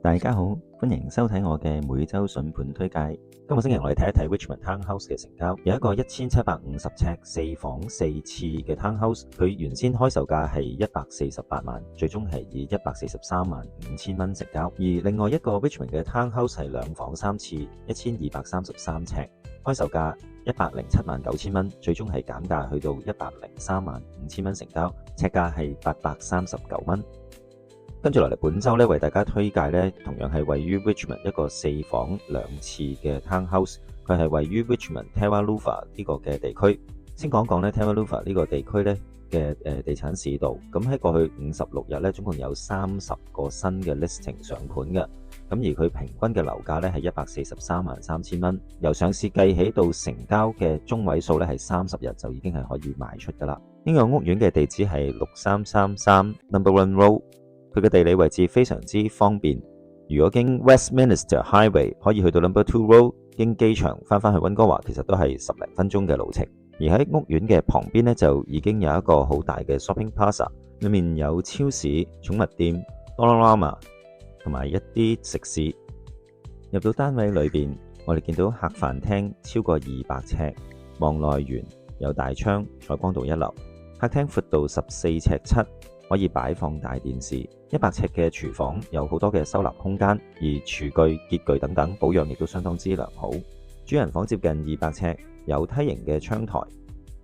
大家好，歡迎收睇我嘅每周筍盤推介。今個星期我哋睇一睇 Richmond Townhouse 嘅成交，有一個1750尺4房4廁嘅 Townhouse， 佢原先開售價係148萬，最終係以143萬5千蚊成交。而另外一個 Richmond 嘅 Townhouse 係2房3廁1233尺，開售價107萬9千蚊，最終係減價去到103萬5千蚊成交，尺價係839蚊。跟住落嚟，本週為大家推介同樣係位於 Richmond 一個4房2廁嘅 Townhouse， 佢係位於 Richmond Terralouva 呢個嘅地區。先講講Terralouva 呢個地區嘅地產市道。咁喺過去56日總共有30個新嘅 listing 上盤嘅。咁而佢平均嘅樓價係143萬3千蚊，由上市計起到成交嘅中位數係30日就已經係可以賣出㗎啦。呢個屋苑嘅地址係6333 Number One Road。佢嘅地理位置非常之方便，如果經 Westminster Highway 可以去到 Number Two Road， 經機場返去溫哥華其實都係10零分鐘嘅路程。而喺屋苑嘅旁邊就已經有一個好大嘅 Shopping Plaza， 裏面有超市、寵物店、Dollarama 同埋一啲食肆。入到單位裏邊，我哋見到客飯廳超過200尺，望內園，有大窗，採光度一流。客廳闊度14尺7，可以擺放大電視。100尺嘅廚房有好多嘅收納空間，而廚具、潔具等等保養亦都相當之良好。主人房接近200尺，有梯形嘅窗台，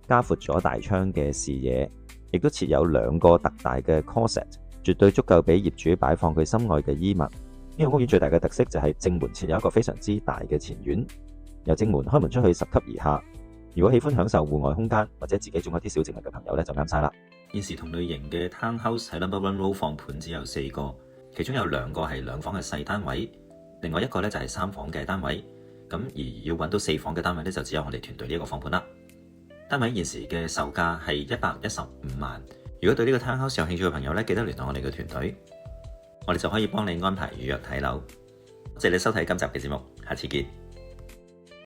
加闊咗大窗嘅視野，亦都設有2個特大嘅 closet， 絕對足夠俾業主擺放佢心愛嘅衣物。呢個屋苑最大嘅特色就係正門設有一個非常之大嘅前院，由正門開門出去10級而下。如果喜歡享受戶外空間或者自己種一啲小植物嘅朋友就啱晒啦。現時同類型嘅 Townhouse 喺 Number One Road 放盤只有4個，其中有2個係2房嘅細單位，另外1個就係3房嘅單位。咁而要揾到4房嘅單位就只有我哋團隊呢一個放盤啦。單位現時嘅售價係115萬。如果對呢個 Townhouse 有興趣嘅朋友記得聯絡我哋嘅團隊，我哋就可以幫你安排預約睇樓。多謝你收睇今集嘅節目，下次見。